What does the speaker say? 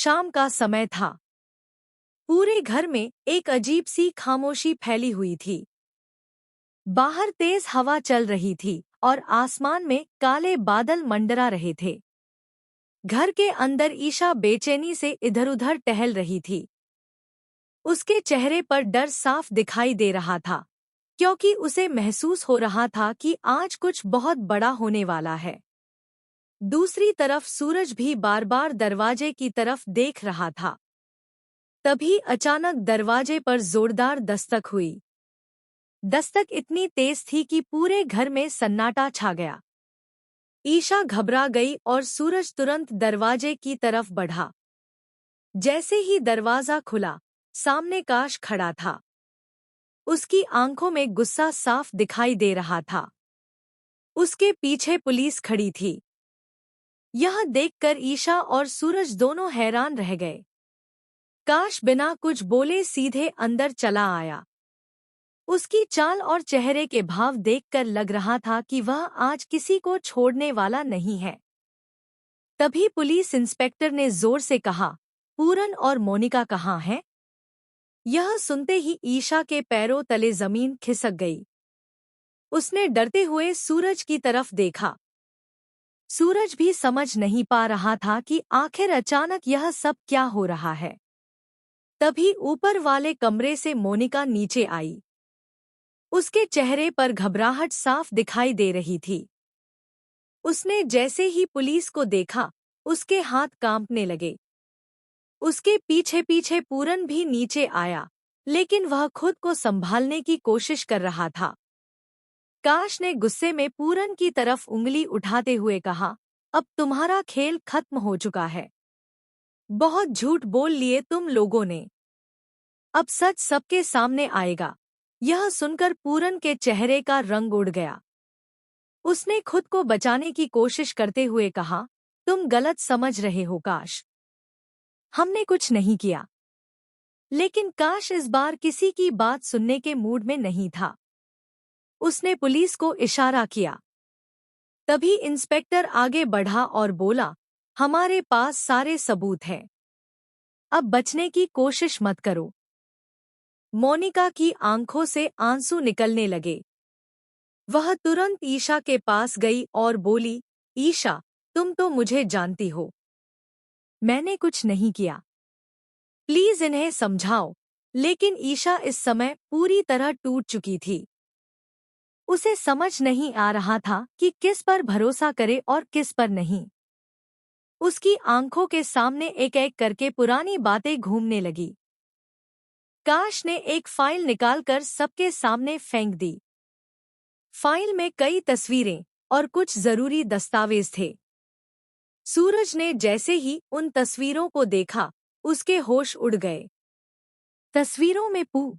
शाम का समय था। पूरे घर में एक अजीब सी खामोशी फैली हुई थी। बाहर तेज हवा चल रही थी और आसमान में काले बादल मंडरा रहे थे। घर के अंदर ईशा बेचैनी से इधर-उधर टहल रही थी। उसके चेहरे पर डर साफ दिखाई दे रहा था, क्योंकि उसे महसूस हो रहा था कि आज कुछ बहुत बड़ा होने वाला है। दूसरी तरफ सूरज भी बार-बार दरवाजे की तरफ देख रहा था। तभी अचानक दरवाजे पर जोरदार दस्तक हुई। दस्तक इतनी तेज थी कि पूरे घर में सन्नाटा छा गया। ईशा घबरा गई और सूरज तुरंत दरवाजे की तरफ बढ़ा। जैसे ही दरवाजा खुला, सामने काश खड़ा था। उसकी आंखों में गुस्सा साफ दिखाई दे रहा था। उसके पीछे पुलिस खड़ी थी। यह देखकर ईशा और सूरज दोनों हैरान रह गए। काश बिना कुछ बोले सीधे अंदर चला आया। उसकी चाल और चेहरे के भाव देखकर लग रहा था कि वह आज किसी को छोड़ने वाला नहीं है। तभी पुलिस इंस्पेक्टर ने जोर से कहा, पूरन और मोनिका कहाँ हैं? यह सुनते ही ईशा के पैरों तले जमीन खिसक गई। उसने डरते हुए सूरज की तरफ देखा। सूरज भी समझ नहीं पा रहा था कि आखिर अचानक यह सब क्या हो रहा है। तभी ऊपर वाले कमरे से मोनिका नीचे आई। उसके चेहरे पर घबराहट साफ दिखाई दे रही थी। उसने जैसे ही पुलिस को देखा, उसके हाथ कांपने लगे। उसके पीछे पीछे पूरन भी नीचे आया, लेकिन वह खुद को संभालने की कोशिश कर रहा था। काश ने गुस्से में पूरन की तरफ उंगली उठाते हुए कहा, अब तुम्हारा खेल खत्म हो चुका है। बहुत झूठ बोल लिए तुम लोगों ने। अब सच सबके सामने आएगा। यह सुनकर पूरन के चेहरे का रंग उड़ गया। उसने खुद को बचाने की कोशिश करते हुए कहा, तुम गलत समझ रहे हो काश। हमने कुछ नहीं किया। लेकिन काश इस बार किसी की बात सुनने के मूड में नहीं था। उसने पुलिस को इशारा किया। तभी इंस्पेक्टर आगे बढ़ा और बोला, हमारे पास सारे सबूत हैं। अब बचने की कोशिश मत करो। मोनिका की आंखों से आंसू निकलने लगे। वह तुरंत ईशा के पास गई और बोली, ईशा, तुम तो मुझे जानती हो। मैंने कुछ नहीं किया। प्लीज इन्हें समझाओ। लेकिन ईशा इस समय पूरी तरह टूट चुकी थी। उसे समझ नहीं आ रहा था कि किस पर भरोसा करे और किस पर नहीं। उसकी आंखों के सामने एक एक करके पुरानी बातें घूमने लगी। काश ने एक फाइल निकालकर सबके सामने फेंक दी। फाइल में कई तस्वीरें और कुछ जरूरी दस्तावेज थे। सूरज ने जैसे ही उन तस्वीरों को देखा, उसके होश उड़ गए। तस्वीरों में पू